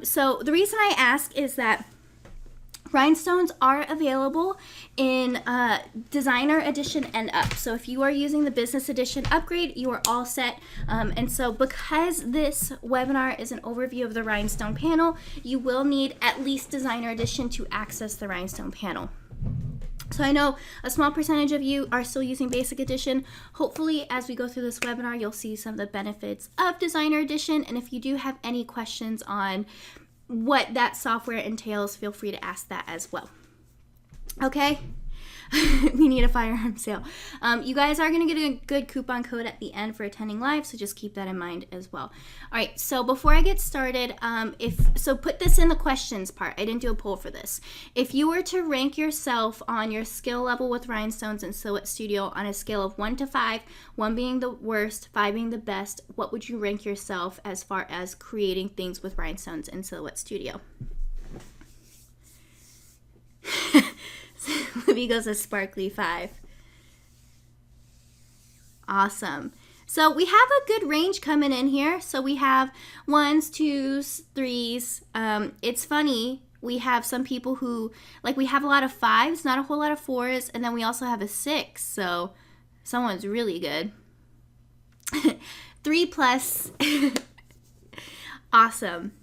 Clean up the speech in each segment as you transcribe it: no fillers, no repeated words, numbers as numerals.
So the reason I ask is that rhinestones are available in Designer Edition and up. So if you are using the Business Edition upgrade, you are all set. And so because this webinar is an overview of the Rhinestone panel, you will need at least Designer Edition to access the Rhinestone panel. So I know a small percentage of you are still using Basic Edition. Hopefully, as we go through this webinar, you'll see some of the benefits of Designer Edition. And if you do have any questions on what that software entails, feel free to ask that as well. Okay? We need a firearm sale. You guys are going to get a good coupon code at the end for attending live, so just keep that in mind as well. All right, so before I get started, put this in the questions part. I didn't do a poll for this. If you were to rank yourself on your skill level with Rhinestones and Silhouette Studio on a scale of 1 to 5, 1 being the worst, 5 being the best, what would you rank yourself as far as creating things with Rhinestones and Silhouette Studio? Libby goes a sparkly 5. Awesome. So we have a good range coming in here. So we have 1s, 2s, 3s. It's funny. We have some people who, we have a lot of 5s, not a whole lot of 4s. And then we also have a 6. So someone's really good. 3+. Awesome.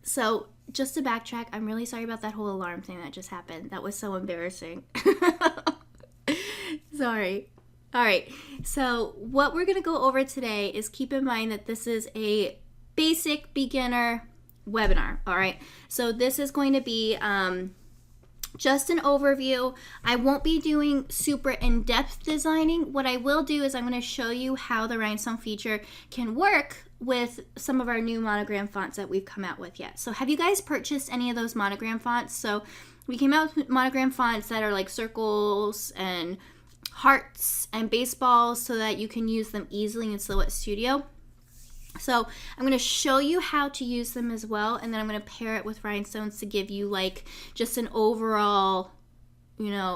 So just to backtrack, I'm really sorry about that whole alarm thing that just happened. That was so embarrassing. Sorry. All right. So what we're going to go over today is keep in mind that this is a basic beginner webinar. All right. So this is going to be just an overview. I won't be doing super in-depth designing. What I will do is I'm going to show you how the Rhinestone feature can work with some of our new monogram fonts that we've come out with yet. So have you guys purchased any of those monogram fonts? So we came out with monogram fonts that are like circles and hearts and baseballs so that you can use them easily in Silhouette Studio. So I'm going to show you how to use them as well, and then I'm going to pair it with rhinestones to give you just an overall,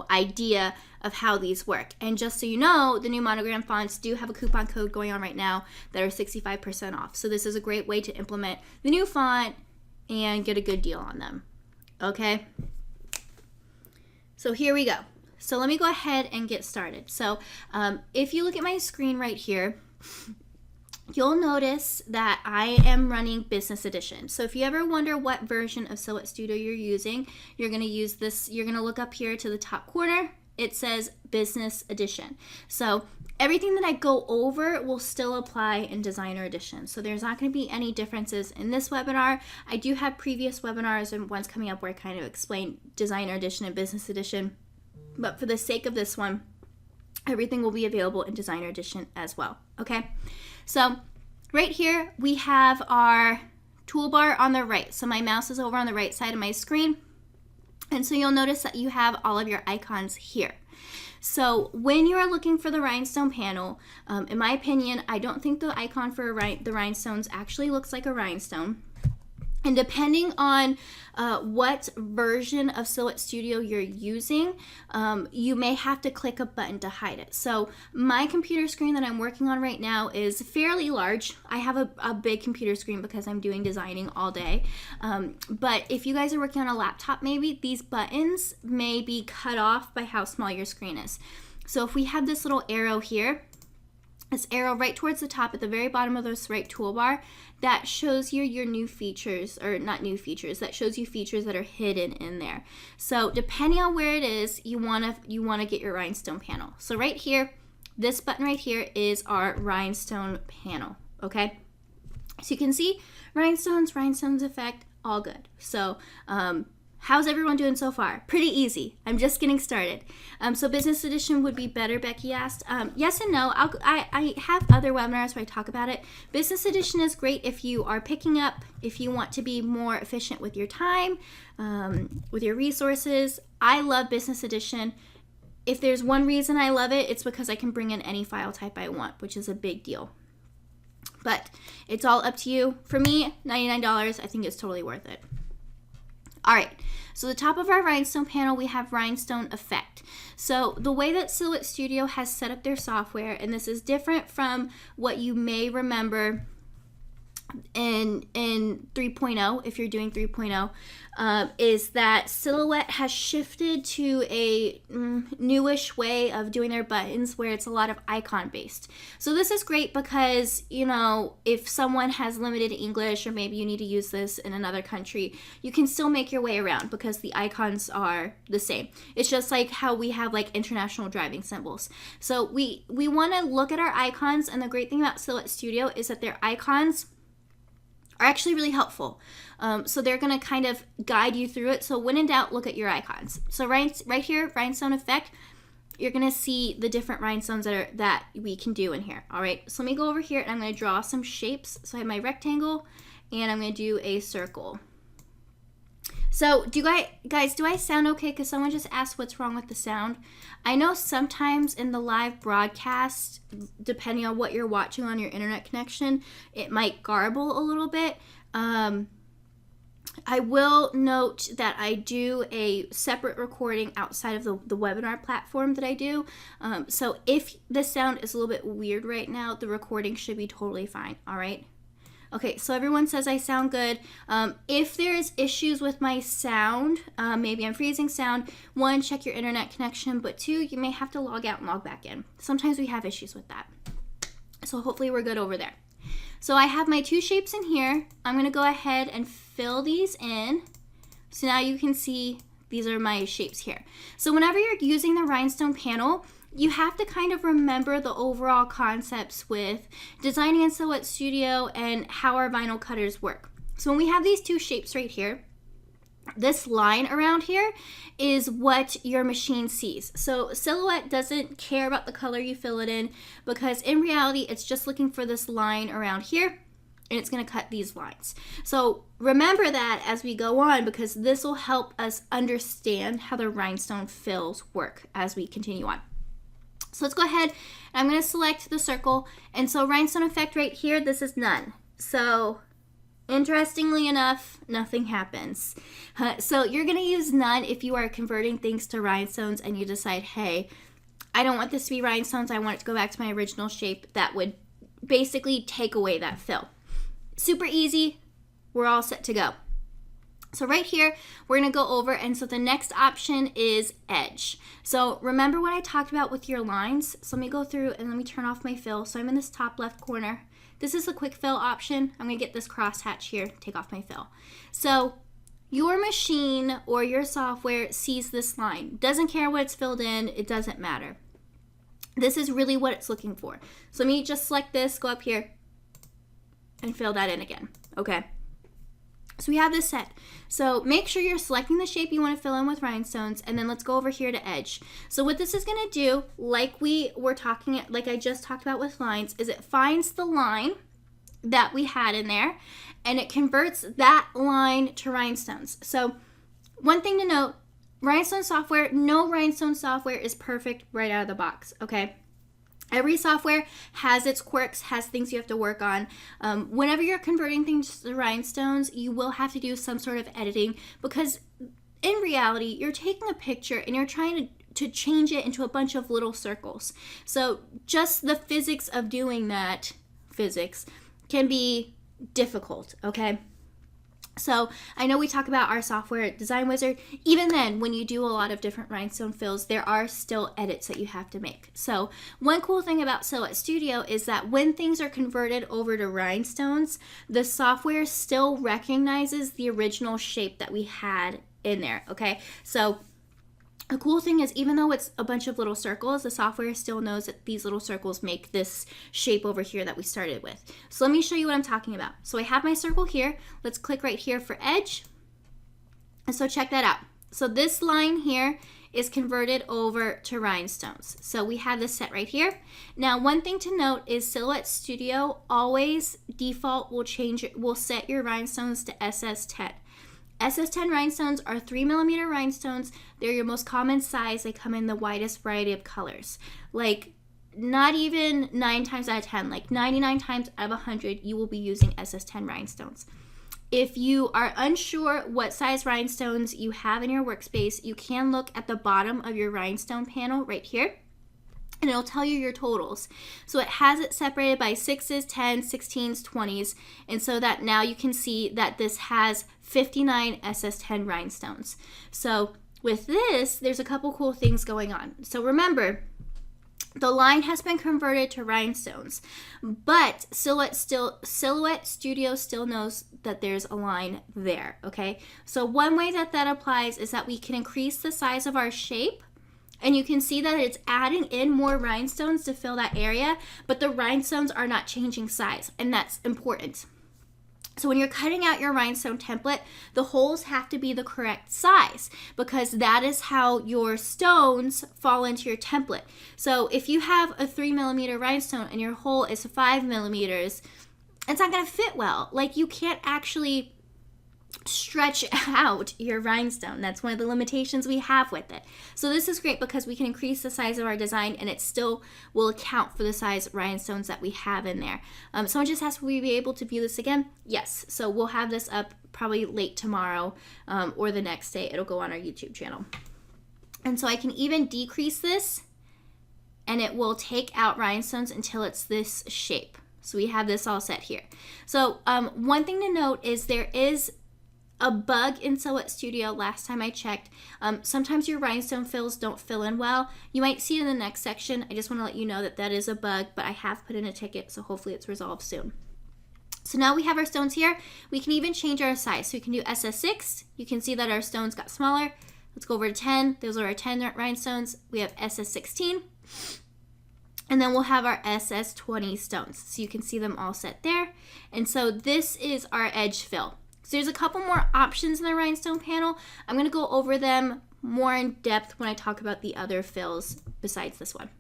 idea of how these work. And just so you know, the new monogram fonts do have a coupon code going on right now that are 65% off. So this is a great way to implement the new font and get a good deal on them. Okay? So here we go. So let me go ahead and get started. So if you look at my screen right here, you'll notice that I am running Business Edition. So if you ever wonder what version of Silhouette Studio you're using, you're going to use this. You're going to look up here to the top corner. It says Business Edition. So everything that I go over will still apply in Designer Edition. So there's not going to be any differences in this webinar. I do have previous webinars and ones coming up where I kind of explain Designer Edition and Business Edition. But for the sake of this one, everything will be available in Designer Edition as well. Okay? So right here, we have our toolbar on the right. So my mouse is over on the right side of my screen. And so you'll notice that you have all of your icons here. So when you are looking for the Rhinestone panel, in my opinion, I don't think the icon for the rhinestones actually looks like a rhinestone. And depending on what version of Silhouette Studio you're using, you may have to click a button to hide it. So my computer screen that I'm working on right now is fairly large. I have a big computer screen because I'm doing designing all day. But if you guys are working on a laptop, maybe these buttons may be cut off by how small your screen is. So if we have this little arrow here, this arrow right towards the top at the very bottom of this right toolbar, that shows you your new features, or not new features, that shows you features that are hidden in there. So depending on where it is, you wanna get your Rhinestone panel. So right here, this button right here is our Rhinestone panel, okay? So you can see rhinestones effect, all good. So how's everyone doing so far? Pretty easy. I'm just getting started. So Business Edition would be better, Becky asked. Yes and no. I have other webinars where I talk about it. Business Edition is great if you are picking up, if you want to be more efficient with your time, with your resources. I love Business Edition. If there's one reason I love it, it's because I can bring in any file type I want, which is a big deal. But it's all up to you. For me, $99, I think it's totally worth it. All right, so the top of our Rhinestone panel, we have Rhinestone Effect. So the way that Silhouette Studio has set up their software, and this is different from what you may remember in 3.0, if you're doing 3.0, is that Silhouette has shifted to a newish way of doing their buttons where it's a lot of icon based. So this is great because, you know, if someone has limited English or maybe you need to use this in another country, you can still make your way around because the icons are the same. It's just like how we have like international driving symbols. So we want to look at our icons, and the great thing about Silhouette Studio is that their icons are actually really helpful. So they're going to kind of guide you through it. So when in doubt, look at your icons. So right here, Rhinestone Effect, you're going to see the different rhinestones that we can do in here. All right, so let me go over here and I'm going to draw some shapes. So I have my rectangle and I'm going to do a circle. So do you guys, do I sound okay? Because someone just asked what's wrong with the sound. I know sometimes in the live broadcast, depending on what you're watching on your internet connection, it might garble a little bit. I will note that I do a separate recording outside of the webinar platform that I do. So if the sound is a little bit weird right now, the recording should be totally fine, all right? Okay, so everyone says I sound good. If there's issues with my sound, maybe I'm freezing sound, one, check your internet connection, but two, you may have to log out and log back in. Sometimes we have issues with that. So hopefully we're good over there. So I have my two shapes in here. I'm gonna go ahead and fill these in. So now you can see these are my shapes here. So whenever you're using the Rhinestone panel, you have to kind of remember the overall concepts with designing in Silhouette Studio and how our vinyl cutters work. So when we have these two shapes right here, this line around here is what your machine sees. So Silhouette doesn't care about the color you fill it in, because in reality, it's just looking for this line around here, and it's going to cut these lines. So remember that as we go on, because this will help us understand how the rhinestone fills work as we continue on. So let's go ahead, and I'm going to select the circle. And so Rhinestone Effect right here, this is none. So interestingly enough, nothing happens. So you're going to use none if you are converting things to rhinestones and you decide, hey, I don't want this to be rhinestones, I want it to go back to my original shape. That would basically take away that fill. Super easy. We're all set to go. So right here, we're going to go over, and so the next option is edge. So remember what I talked about with your lines? So let me go through and let me turn off my fill. So I'm in this top left corner. This is the quick fill option. I'm going to get this crosshatch here, take off my fill. So your machine or your software sees this line. Doesn't care what it's filled in. It doesn't matter. This is really what it's looking for. So let me just select this, go up here, and fill that in again. Okay. So we have this set. So make sure you're selecting the shape you want to fill in with rhinestones, and then let's go over here to edge. So what this is going to do, like I just talked about with lines, is it finds the line that we had in there, and it converts that line to rhinestones. So one thing to note, rhinestone software, no rhinestone software is perfect right out of the box, okay? Every software has its quirks, has things you have to work on. Whenever you're converting things to rhinestones, you will have to do some sort of editing, because in reality, you're taking a picture and you're trying to change it into a bunch of little circles. So just the physics of doing that, can be difficult, okay? So I know we talk about our software Design Wizard. Even then, when you do a lot of different rhinestone fills, there are still edits that you have to make. So one cool thing about Silhouette Studio is that when things are converted over to rhinestones, the software still recognizes the original shape that we had in there, okay? So the cool thing is, even though it's a bunch of little circles, the software still knows that these little circles make this shape over here that we started with. So let me show you what I'm talking about. So I have my circle here. Let's click right here for edge. And so check that out. So this line here is converted over to rhinestones. So we have this set right here. Now, one thing to note is Silhouette Studio always default will set your rhinestones to SS10. SS10 rhinestones are 3mm rhinestones. They're your most common size. They come in the widest variety of colors. Like, not even 9 times out of 10, like 99 times out of 100, you will be using SS10 rhinestones. If you are unsure what size rhinestones you have in your workspace, you can look at the bottom of your rhinestone panel right here. and it'll tell you your totals. So it has it separated by 6s, 10s, 16s, 20s, and so that now you can see that this has 59 SS10 rhinestones. So with this, there's a couple cool things going on. So remember, the line has been converted to rhinestones, but Silhouette Studio still knows that there's a line there, okay? So one way that applies is that we can increase the size of our shape, and you can see that it's adding in more rhinestones to fill that area, but the rhinestones are not changing size, and that's important. So when you're cutting out your rhinestone template, the holes have to be the correct size, because that is how your stones fall into your template. So if you have a 3mm rhinestone and your hole is 5mm, it's not going to fit well. Like, you can't actually stretch out your rhinestone. That's one of the limitations we have with it. So this is great because we can increase the size of our design and it still will account for the size rhinestones that we have in there. Someone just asked, will we be able to view this again? Yes. So we'll have this up probably late tomorrow or the next day. It'll go on our YouTube channel. And so I can even decrease this and it will take out rhinestones until it's this shape. So we have this all set here. So one thing to note is there is a bug in Silhouette Studio last time I checked. Sometimes your rhinestone fills don't fill in well. You might see it in the next section. I just want to let you know that that is a bug, but I have put in a ticket, so hopefully it's resolved soon. So now we have our stones here. We can even change our size. So we can do SS6. You can see that our stones got smaller. Let's go over to 10. Those are our 10 rhinestones. We have SS16. And then we'll have our SS20 stones. So you can see them all set there. And so this is our edge fill. So there's a couple more options in the Rhinestone panel. I'm going to go over them more in depth when I talk about the other fills besides this one.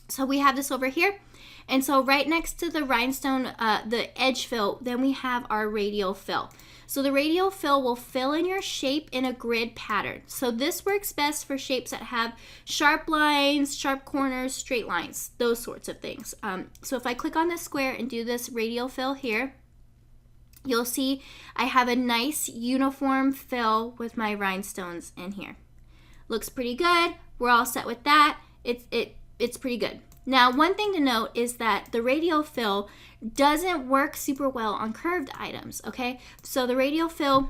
So we have this over here. And so right next to the rhinestone, the edge fill, then we have our radial fill. So the radial fill will fill in your shape in a grid pattern. So this works best for shapes that have sharp lines, sharp corners, straight lines, those sorts of things. So if I click on this square and do this radial fill here, you'll see I have a nice uniform fill with my rhinestones in here. Looks pretty good. We're all set with that. It's pretty good. Now, one thing to note is that the radial fill doesn't work super well on curved items, okay? So the radial fill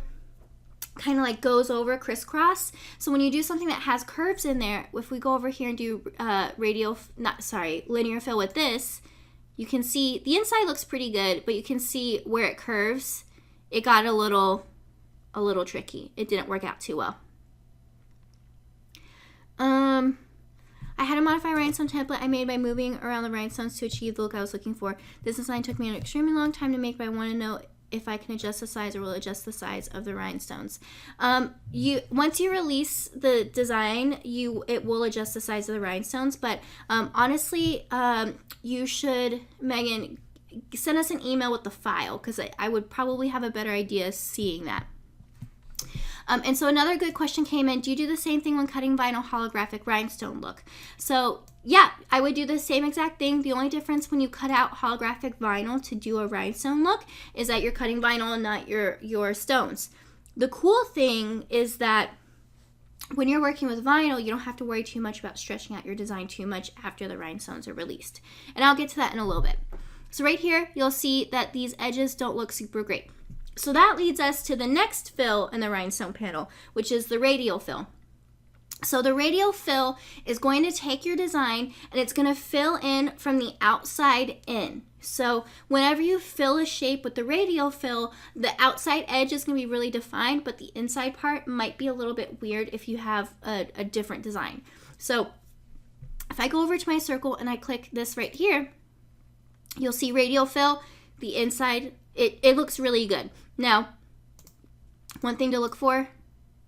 kind of like goes over crisscross. So when you do something that has curves in there, if we go over here and do linear fill with this, you can see the inside looks pretty good, but you can see where it curves, it got a little tricky. It didn't work out too well. I had to modify a rhinestone template I made by moving around the rhinestones to achieve the look I was looking for. This design took me an extremely long time to make, but I want to know if I can adjust the size or will adjust the size of the rhinestones. Once you release the design, it will adjust the size of the rhinestones, but honestly, you should, Megan, send us an email with the file, because I would probably have a better idea seeing that. And so another good question came in, do you do the same thing when cutting vinyl holographic rhinestone look? So yeah, I would do the same exact thing. The only difference when you cut out holographic vinyl to do a rhinestone look is that you're cutting vinyl and not your stones. The cool thing is that when you're working with vinyl, you don't have to worry too much about stretching out your design too much after the rhinestones are released. And I'll get to that in a little bit. So right here, you'll see that these edges don't look super great. So that leads us to the next fill in the rhinestone panel, which is the radial fill. So the radial fill is going to take your design and it's going to fill in from the outside in. So whenever you fill a shape with the radial fill, the outside edge is going to be really defined, but the inside part might be a little bit weird if you have a different design. So if I go over to my circle and I click this right here, you'll see radial fill, the inside, it looks really good. Now, one thing to look for,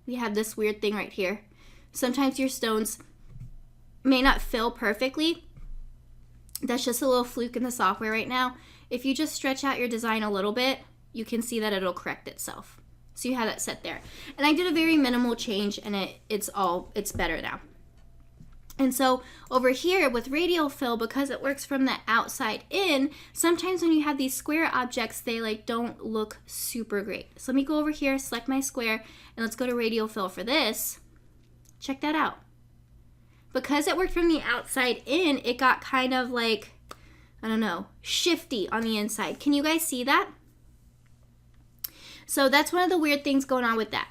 we have this weird thing right here. Sometimes your stones may not fill perfectly. That's just a little fluke in the software right now. If you just stretch out your design a little bit, you can see that it'll correct itself. So you have that set there. And I did a very minimal change and it's better now. And so over here with radial fill, because it works from the outside in, sometimes when you have these square objects, they don't look super great. So let me go over here, select my square, and let's go to radial fill for this. Check that out. because it worked from the outside in, it got kind of like, I don't know, shifty on the inside. Can you guys see that? So that's one of the weird things going on with that.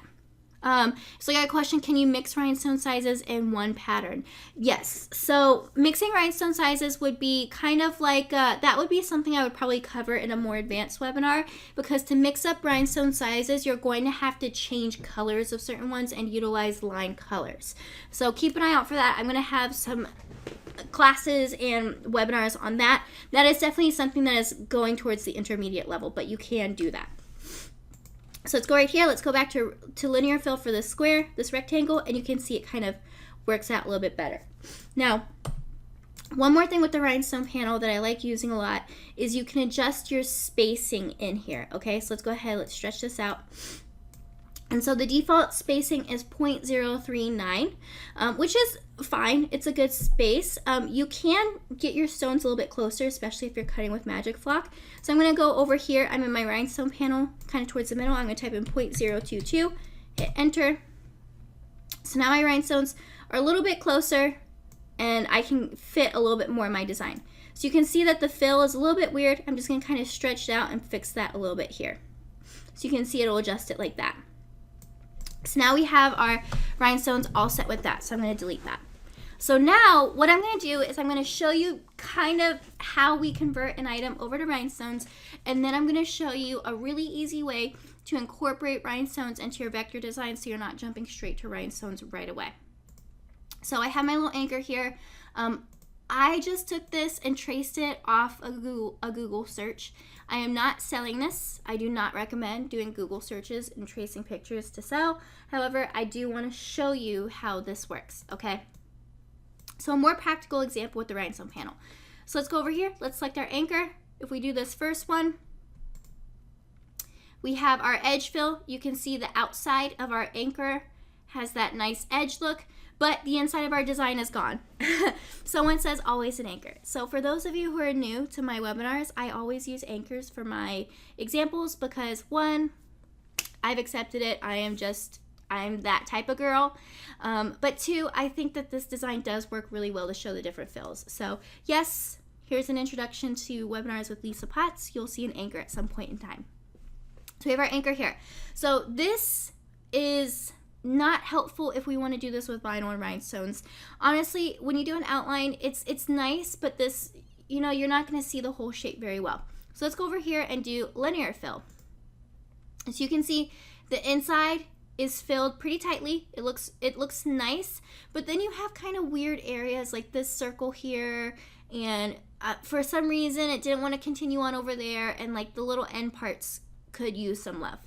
So I got a question, can you mix rhinestone sizes in one pattern? Yes. So mixing rhinestone sizes would be kind of like, that would be something I would probably cover in a more advanced webinar, because to mix up rhinestone sizes, you're going to have to change colors of certain ones and utilize line colors. So keep an eye out for that. I'm going to have some classes and webinars on that. That is definitely something that is going towards the intermediate level, but you can do that. So let's go right here. Let's go back to linear fill for this square, this rectangle, and you can see it kind of works out a little bit better. Now, one more thing with the rhinestone panel that I like using a lot is you can adjust your spacing in here. Okay, so let's go ahead, let's stretch this out. And so the default spacing is 0.039, which is fine. It's a good space. You can get your stones a little bit closer, especially if you're cutting with Magic Flock. So I'm going to go over here. I'm in my rhinestone panel, kind of towards the middle. I'm going to type in 0.022, hit enter. So now my rhinestones are a little bit closer, and I can fit a little bit more in my design. So you can see that the fill is a little bit weird. I'm just going to kind of stretch it out and fix that a little bit here. So you can see it'll adjust it like that. So now we have our rhinestones all set with that. So I'm going to delete that. So now what I'm going to do is I'm going to show you kind of how we convert an item over to rhinestones. And then I'm going to show you a really easy way to incorporate rhinestones into your vector design so you're not jumping straight to rhinestones right away. So I have my little anchor here. I just took this and traced it off a Google search. I am not selling this. I do not recommend doing Google searches and tracing pictures to sell. However, I do want to show you how this works, okay? So a more practical example with the rhinestone panel. So let's go over here. Let's select our anchor. If we do this first one, we have our edge fill. You can see the outside of our anchor has that nice edge look, but the inside of our design is gone. Someone says always an anchor. So for those of you who are new to my webinars, I always use anchors for my examples because one, I've accepted it. I'm that type of girl. But two, I think that this design does work really well to show the different fills. So yes, here's an introduction to webinars with Lisa Potts. You'll see an anchor at some point in time. So we have our anchor here. So this is not helpful if we want to do this with vinyl and rhinestones. Honestly, when you do an outline, it's nice, but this, you're not going to see the whole shape very well. So let's go over here and do linear fill. As you can see, the inside is filled pretty tightly. It looks nice, but then you have kind of weird areas like this circle here, and for some reason it didn't want to continue on over there, and like the little end parts could use some love.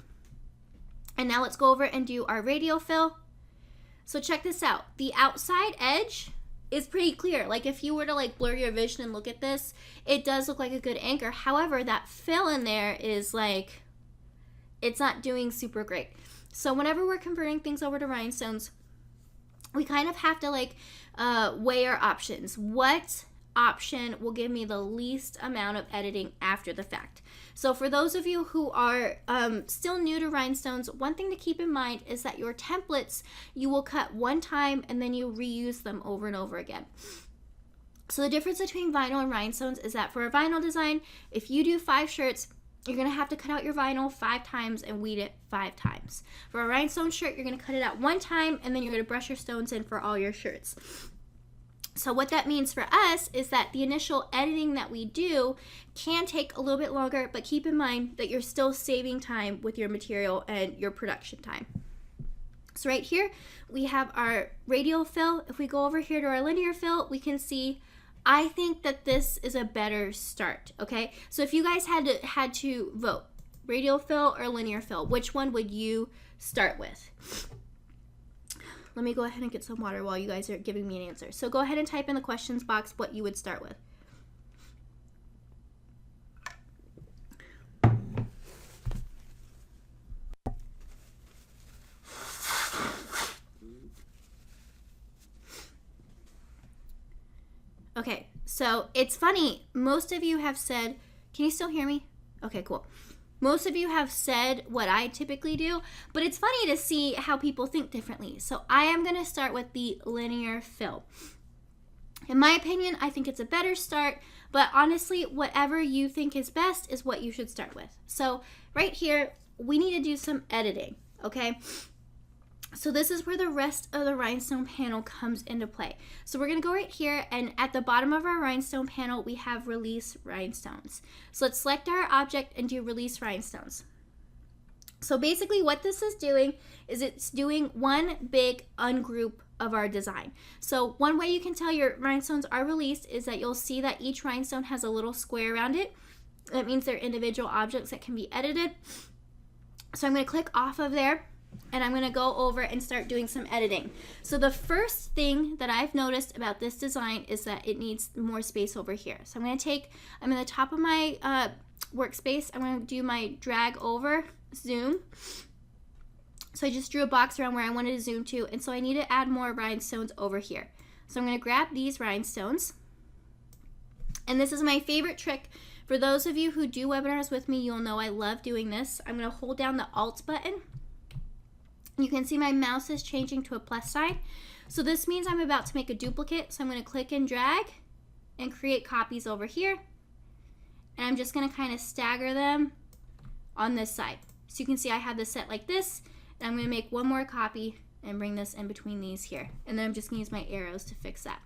And now let's go over and do our radial fill. So check this out. The outside edge is pretty clear. Like if you were to like blur your vision and look at this, it does look like a good anchor. However, that fill in there is like, it's not doing super great. So whenever we're converting things over to rhinestones, we kind of have to like weigh our options. What option will give me the least amount of editing after the fact? So for those of you who are still new to rhinestones, one thing to keep in mind is that your templates, you will cut one time and then you reuse them over and over again. So the difference between vinyl and rhinestones is that for a vinyl design, if you do 5 shirts, you're going to have to cut out your vinyl 5 times and weed it 5 times. For a rhinestone shirt, you're going to cut it out 1 time and then you're going to brush your stones in for all your shirts. So what that means for us is that the initial editing that we do can take a little bit longer, but keep in mind that you're still saving time with your material and your production time. So right here, we have our radial fill. If we go over here to our linear fill, we can see, I think that this is a better start, okay? So if you guys had to vote, radial fill or linear fill, which one would you start with? Let me go ahead and get some water while you guys are giving me an answer. So go ahead and type in the questions box what you would start with. Okay, so it's funny. Most of you have said, can you still hear me? Okay, cool. Most of you have said what I typically do, but it's funny to see how people think differently. So I am going to start with the linear fill. In my opinion, I think it's a better start, but honestly, whatever you think is best is what you should start with. So right here, we need to do some editing, okay? So this is where the rest of the rhinestone panel comes into play. So we're gonna go right here, and at the bottom of our rhinestone panel, we have release rhinestones. So let's select our object and do release rhinestones. So basically what this is doing is it's doing one big ungroup of our design. So one way you can tell your rhinestones are released is that you'll see that each rhinestone has a little square around it. That means they're individual objects that can be edited. So I'm going to click off of there, and I'm going to go over and start doing some editing. So the first thing that I've noticed about this design is that it needs more space over here. So I'm in the top of my workspace, I'm going to do my drag over zoom. So I just drew a box around where I wanted to zoom to, and so I need to add more rhinestones over here. So I'm going to grab these rhinestones, and this is my favorite trick. For those of you who do webinars with me, you'll know I love doing this. I'm going to hold down the Alt button. You can see my mouse is changing to a plus sign. So this means I'm about to make a duplicate. So I'm going to click and drag and create copies over here. And I'm just going to kind of stagger them on this side. So you can see I have this set like this. And I'm going to make one more copy and bring this in between these here. And then I'm just going to use my arrows to fix that.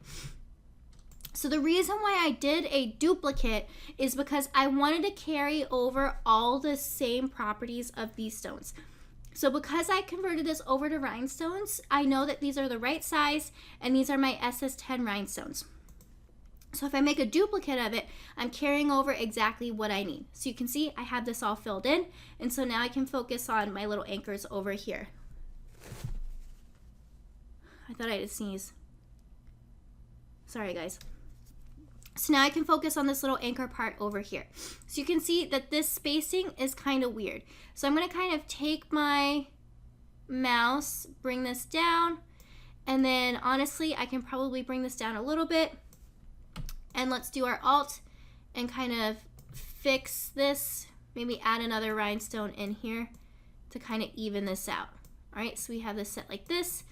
So the reason why I did a duplicate is because I wanted to carry over all the same properties of these stones. So because I converted this over to rhinestones, I know that these are the right size, and these are my SS10 rhinestones. So if I make a duplicate of it, I'm carrying over exactly what I need. So you can see I have this all filled in, and so now I can focus on my little anchors over here. I thought I had to sneeze. Sorry, guys. So now I can focus on this little anchor part over here. So you can see that this spacing is kind of weird. So I'm going to kind of take my mouse, bring this down, and then honestly, I can probably bring this down a little bit. And let's do our Alt and kind of fix this, maybe add another rhinestone in here to kind of even this out. All right, so we have this set like this.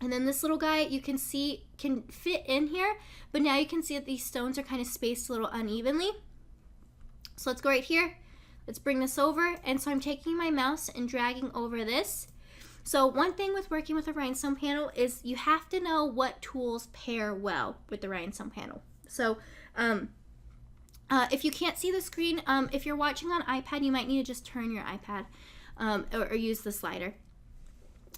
And then this little guy, you can see, can fit in here, but now you can see that these stones are kind of spaced a little unevenly. So let's go right here. Let's bring this over. And so I'm taking my mouse and dragging over this. So one thing with working with a rhinestone panel is you have to know what tools pair well with the rhinestone panel. So if you can't see the screen, if you're watching on iPad, you might need to just turn your iPad or use the slider.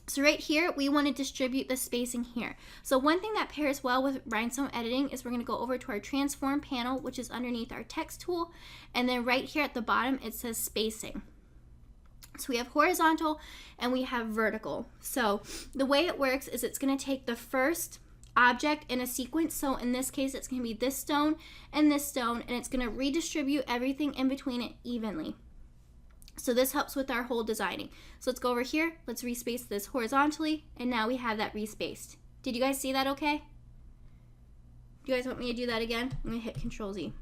So right here, we want to distribute the spacing here. So one thing that pairs well with rhinestone editing is we're going to go over to our transform panel, which is underneath our text tool. And then right here at the bottom, it says spacing. So we have horizontal and we have vertical. So the way it works is it's going to take the first object in a sequence. So in this case, it's going to be this stone, and it's going to redistribute everything in between it evenly. So this helps with our whole designing. So let's go over here. Let's respace this horizontally, and now we have that respaced. Did you guys see that okay? Do you guys want me to do that again? I'm going to hit Control Z.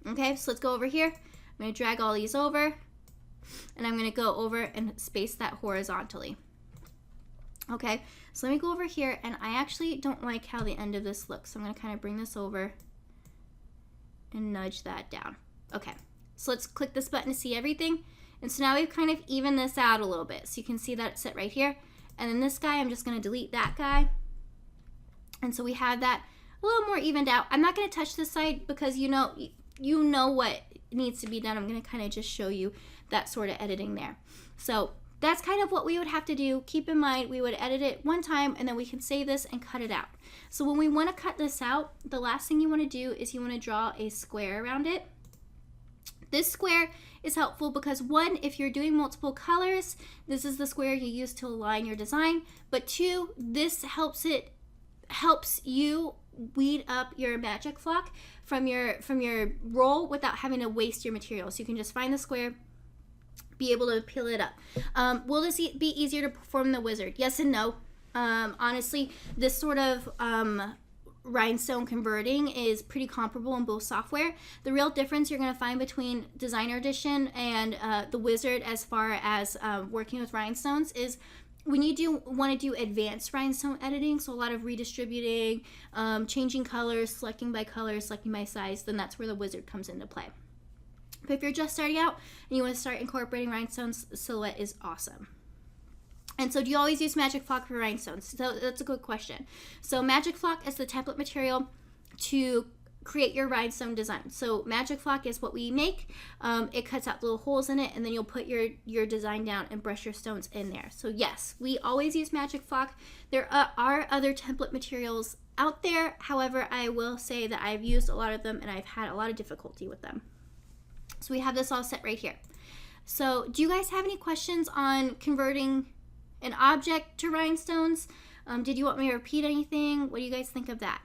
Okay, so let's go over here. I'm going to drag all these over, and I'm going to go over and space that horizontally. Okay, so let me go over here, and I actually don't like how the end of this looks. So I'm going to kind of bring this over and nudge that down. Okay, so let's click this button to see everything. And so now we've kind of evened this out a little bit. So you can see that it's set right here. And then this guy, I'm just going to delete that guy. And so we have that a little more evened out. I'm not going to touch this side because you know what needs to be done. I'm going to kind of just show you that sort of editing there. So that's kind of what we would have to do. Keep in mind, we would edit it one time, and then we can save this and cut it out. So when we want to cut this out, the last thing you want to do is you want to draw a square around it. This square is helpful because one, if you're doing multiple colors, this is the square you use to align your design. But two, this helps you weed up your magic flock from your roll without having to waste your material. So you can just find the square, be able to peel it up. Will this be easier to perform the wizard? Yes and no. Honestly, this sort of rhinestone converting is pretty comparable in both software. The real difference you're going to find between Designer Edition and the Wizard as far as working with rhinestones is when you want to do advanced rhinestone editing, so a lot of redistributing, changing colors, selecting by color, selecting by size, then that's where the wizard comes into play. But if you're just starting out and you want to start incorporating rhinestones, Silhouette is awesome. And so do you always use Magic Flock for rhinestones? So that's a good question. So Magic Flock is the template material to create your rhinestone design. So Magic Flock is what we make. It cuts out little holes in it, and then you'll put your design down and brush your stones in there. So yes, we always use Magic Flock. There are other template materials out there. However, I will say that I've used a lot of them and I've had a lot of difficulty with them. So we have this all set right here. So do you guys have any questions on converting an object to rhinestones? Did you want me to repeat anything? What do you guys think of that?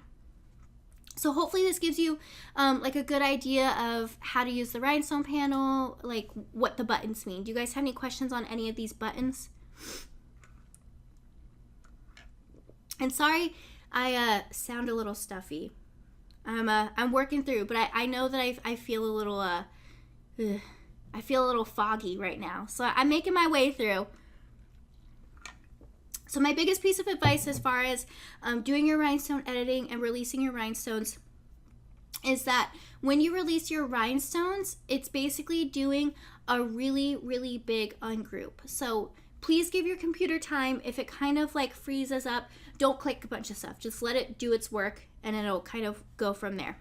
So hopefully this gives you like a good idea of how to use the rhinestone panel, like what the buttons mean. Do you guys have any questions on any of these buttons? And sorry, I sound a little stuffy. I'm working through, but I know that I feel a little I feel a little foggy right now. So I'm making my way through. So my biggest piece of advice as far as doing your rhinestone editing and releasing your rhinestones is that when you release your rhinestones, it's basically doing a really, really big ungroup. So please give your computer time. If it kind of like freezes up, don't click a bunch of stuff. Just let it do its work and it'll kind of go from there.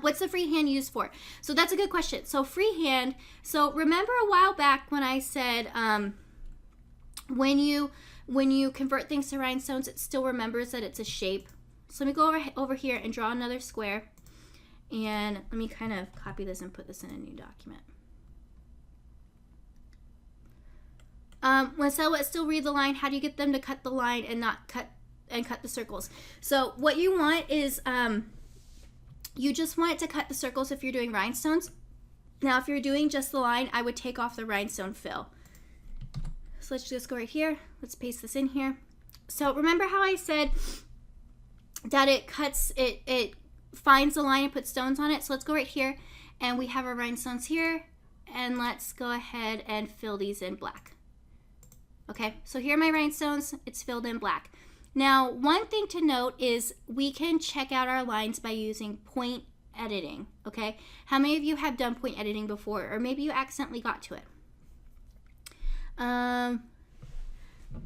What's the freehand used for? So that's a good question. So freehand, so remember a while back when I said when you convert things to rhinestones, it still remembers that it's a shape. So let me go over here and draw another square. And let me kind of copy this and put this in a new document. When Silhouette still read the line, how do you get them to cut the line and not cut the circles? So what you want is you just want it to cut the circles if you're doing rhinestones. Now if you're doing just the line, I would take off the rhinestone fill. So let's just go right here. Let's paste this in here. So remember how I said that it cuts, it finds the line and puts stones on it? So let's go right here and we have our rhinestones here, and let's go ahead and fill these in black. Okay, so here are my rhinestones. It's filled in black. Now, one thing to note is we can check out our lines by using point editing, okay? How many of you have done point editing before, or maybe you accidentally got to it?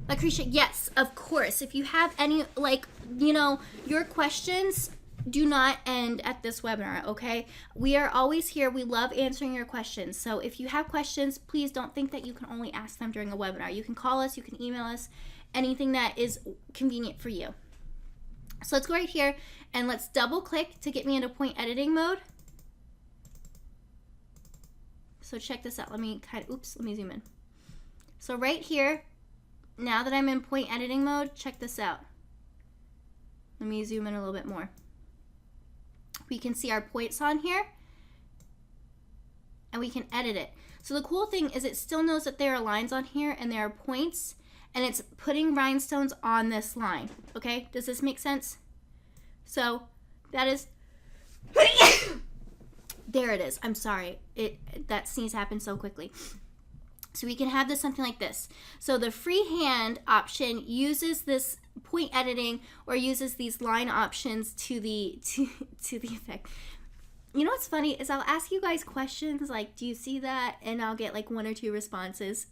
Lucretia, yes, of course. If you have any, like, you know, your questions do not end at this webinar, okay? We are always here. We love answering your questions. So if you have questions, please don't think that you can only ask them during a webinar. You can call us, you can email us, anything that is convenient for you. So let's go right here and let's double click to get me into point editing mode. So check this out. Let me zoom in. So right here, now that I'm in point editing mode, check this out. Let me zoom in a little bit more. We can see our points on here and we can edit it. So the cool thing is it still knows that there are lines on here and there are points, and it's putting rhinestones on this line. Okay, does this make sense? So that is, there it is. I'm sorry, that sneeze happened so quickly. So we can have this something like this. So the freehand option uses this point editing or uses these line options to the effect. You know what's funny is I'll ask you guys questions like, do you see that? And I'll get like 1 or 2 responses.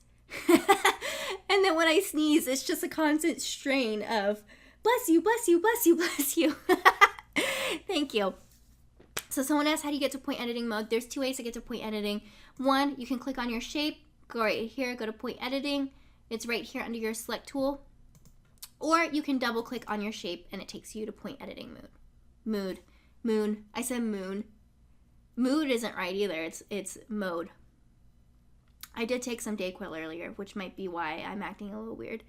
And then when I sneeze, it's just a constant strain of bless you, bless you, bless you, bless you. Thank you. So someone asked, how do you get to point editing mode? There's 2 ways to get to point editing. One, you can click on your shape, go right here, go to point editing. It's right here under your select tool. Or you can double click on your shape and it takes you to point editing mode. Moon. I said moon. Mood isn't right either. It's mode. I did take some Dayquil earlier, which might be why I'm acting a little weird.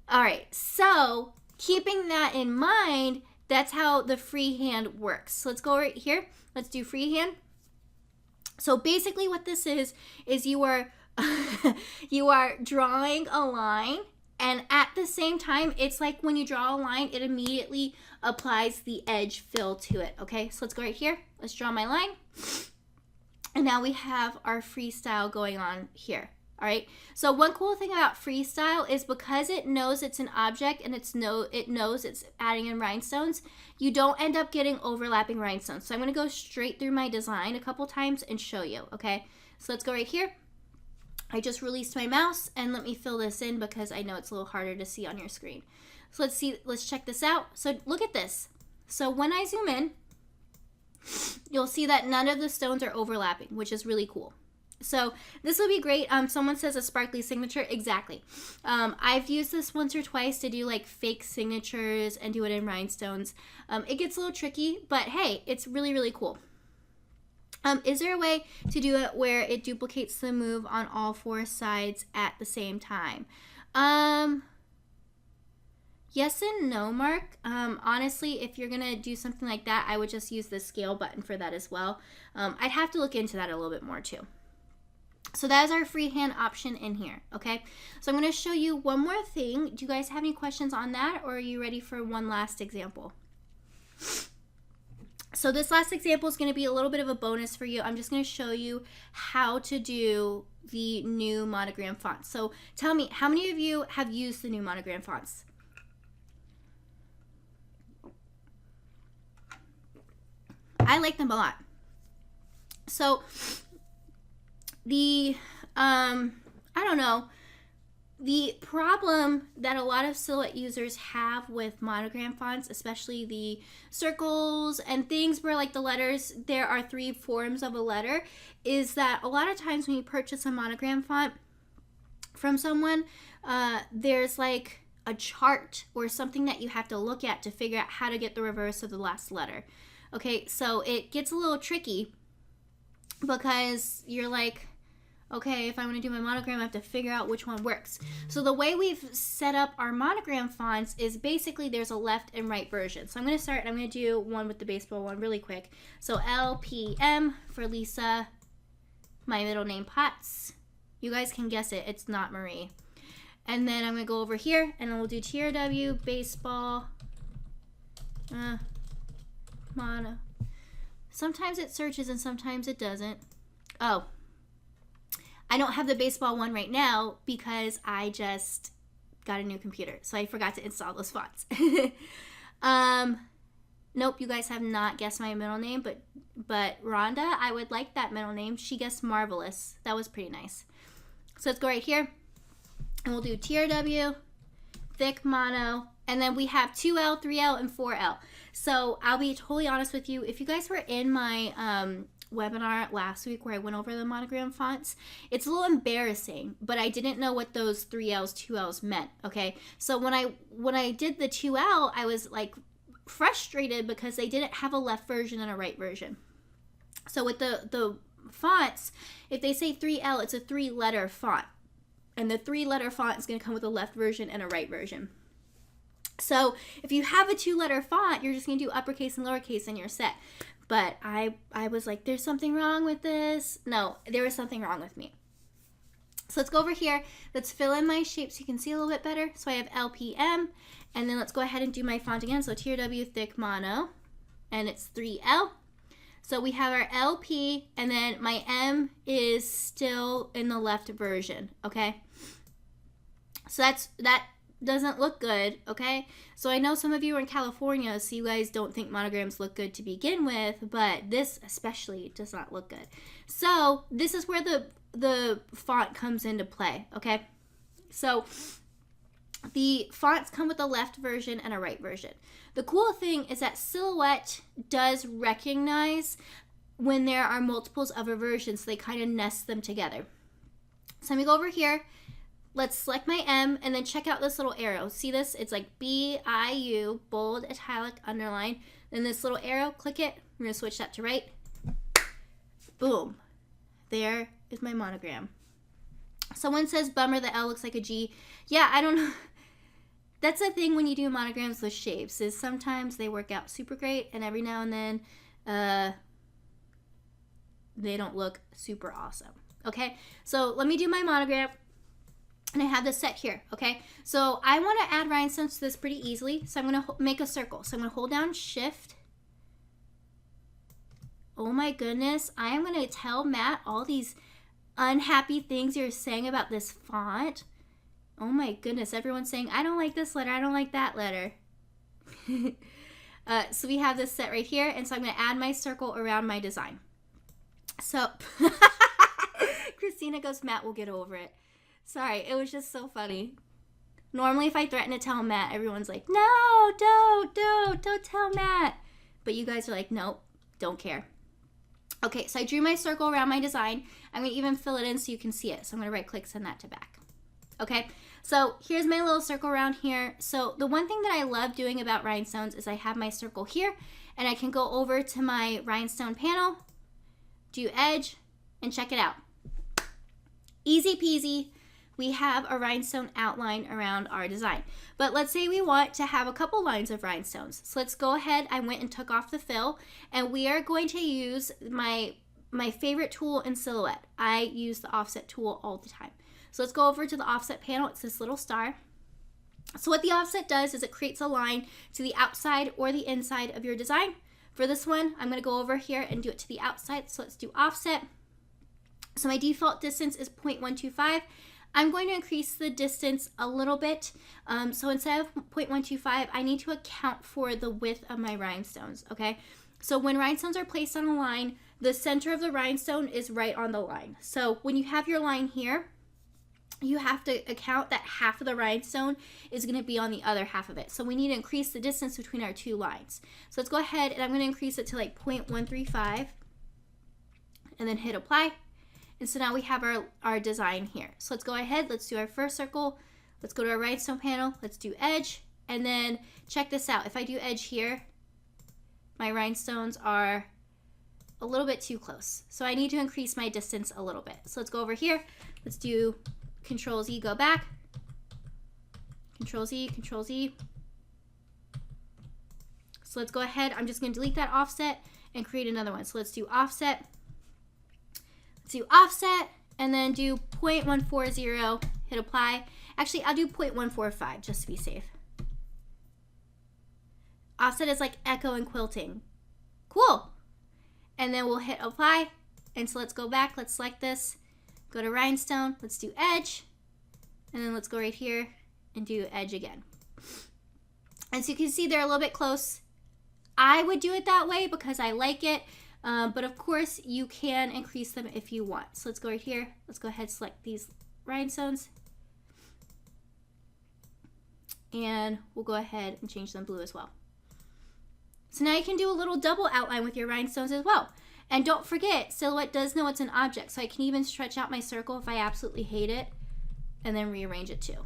All right, so keeping that in mind, that's how the freehand works. So let's go right here. Let's do freehand. So basically what this is you are you are drawing a line, and at the same time, it's like when you draw a line, it immediately applies the edge fill to it. Okay, so let's go right here. Let's draw my line. And now we have our freestyle going on here. All right. So one cool thing about freestyle is because it knows it's an object and it knows it's adding in rhinestones, you don't end up getting overlapping rhinestones. So I'm going to go straight through my design a couple times and show you. Okay. So let's go right here. I just released my mouse and let me fill this in because I know it's a little harder to see on your screen. So let's check this out. So look at this. So when I zoom in, you'll see that none of the stones are overlapping, which is really cool. So this will be great. Someone says a sparkly signature. Exactly. I've used this once or twice to do like fake signatures and do it in rhinestones. It gets a little tricky, but hey, it's really, really cool. Is there a way to do it where it duplicates the move on all 4 sides at the same time? Yes and no, Mark. Honestly, if you're going to do something like that, I would just use the scale button for that as well. I'd have to look into that a little bit more too. So that is our freehand option in here, okay? So I'm going to show you one more thing. Do you guys have any questions on that, or are you ready for one last example? So this last example is going to be a little bit of a bonus for you. I'm just going to show you how to do the new monogram fonts. So tell me, how many of you have used the new monogram fonts? I like them a lot. So the I don't know, the problem that a lot of silhouette users have with monogram fonts, especially the circles and things where like the letters, there are 3 forms of a letter, is that a lot of times when you purchase a monogram font from someone, there's like a chart or something that you have to look at to figure out how to get the reverse of the last letter. Okay, so it gets a little tricky because you're like, okay, if I want to do my monogram, I have to figure out which one works. So the way we've set up our monogram fonts is basically there's a left and right version. So I'm going to start, and I'm going to do one with the baseball one really quick. So LPM for Lisa, my middle name Potts. You guys can guess it, it's not Marie. And then I'm going to go over here, and then we'll do TRW, baseball, mono. Sometimes it searches and sometimes it doesn't. Oh, I don't have the baseball one right now because I just got a new computer, so I forgot to install those fonts. Nope, you guys have not guessed my middle name, but Rhonda, I would like that middle name. She guessed Marvelous. That was pretty nice. So let's go right here, and we'll do TRW, thick mono, and then we have 2L, 3L, and 4L. So I'll be totally honest with you. If you guys were in my webinar last week where I went over the monogram fonts, it's a little embarrassing, but I didn't know what those 3Ls, 2Ls meant, okay? So when I did the 2L, I was like frustrated because they didn't have a left version and a right version. So with the fonts, if they say 3L, it's a 3-letter font. And the 3-letter font is going to come with a left version and a right version. So if you have a 2-letter font, you're just going to do uppercase and lowercase and you're set. But I was like, there's something wrong with this. No, there was something wrong with me. So let's go over here. Let's fill in my shape so you can see a little bit better. So I have LPM. And then let's go ahead and do my font again. So TRW thick mono. And it's 3L. So we have our LP. And then my M is still in the left version. Okay. So that doesn't look good, okay? So I know some of you are in California, so you guys don't think monograms look good to begin with, but this especially does not look good. So this is where the font comes into play, okay? So the fonts come with a left version and a right version. The cool thing is that Silhouette does recognize when there are multiples of a version, so they kind of nest them together. So let me go over here. Let's select my M and then check out this little arrow. See this? It's like BIU, bold, italic, underline. Then this little arrow, click it. We're going to switch that to right. Boom. There is my monogram. Someone says, bummer, the L looks like a G. Yeah, I don't know. That's the thing when you do monograms with shapes, is sometimes they work out super great, and every now and then they don't look super awesome. Okay, so let me do my monogram. And I have this set here, okay? So I want to add rhinestones to this pretty easily. So I'm going to make a circle. So I'm going to hold down Shift. Oh my goodness. I am going to tell Matt all these unhappy things you're saying about this font? Oh my goodness, everyone's saying, I don't like this letter, I don't like that letter. So we have this set right here, and so I'm going to add my circle around my design. So, Christina goes, Matt will get over it. Sorry, it was just so funny. Normally, if I threaten to tell Matt, everyone's like, no, don't tell Matt. But you guys are like, nope, don't care. Okay, so I drew my circle around my design. I'm going to even fill it in so you can see it. So I'm going to right click, send that to back. Okay, so here's my little circle around here. So the one thing that I love doing about rhinestones is I have my circle here, and I can go over to my rhinestone panel, do edge, and check it out. Easy peasy. We have a rhinestone outline around our design. But let's say we want to have a couple lines of rhinestones. So let's go ahead. I went and took off the fill, and we are going to use my favorite tool in Silhouette. I use the offset tool all the time. So let's go over to the offset panel. It's this little star. So what the offset does is it creates a line to the outside or the inside of your design. For this one, I'm going to go over here and do it to the outside. So let's do offset. So my default distance is 0.125. I'm going to increase the distance a little bit. So instead of 0.125, I need to account for the width of my rhinestones, okay? So when rhinestones are placed on a line, the center of the rhinestone is right on the line. So when you have your line here, you have to account that half of the rhinestone is going to be on the other half of it. So we need to increase the distance between our two lines. So let's go ahead, and I'm going to increase it to like 0.135 and then hit apply. And so now we have our design here. So let's go ahead, let's do our first circle. Let's go to our rhinestone panel, let's do edge, and then check this out. If I do edge here, my rhinestones are a little bit too close. So I need to increase my distance a little bit. So let's go over here, let's do Control Z, go back, Control Z, Control Z. So let's go ahead, I'm just gonna delete that offset and create another one. So let's do offset. Let's do offset, and then do 0.140, hit apply. Actually, I'll do 0.145 just to be safe. Offset is like echo and quilting. Cool. And then we'll hit apply. And so let's go back, let's select this, go to rhinestone, let's do edge, and then let's go right here and do edge again. And so you can see they're a little bit close. I would do it that way because I like it. But of course, you can increase them if you want. So let's go right here. Let's go ahead and select these rhinestones. And we'll go ahead and change them blue as well. So now you can do a little double outline with your rhinestones as well. And don't forget, Silhouette does know it's an object. So I can even stretch out my circle if I absolutely hate it and then rearrange it too.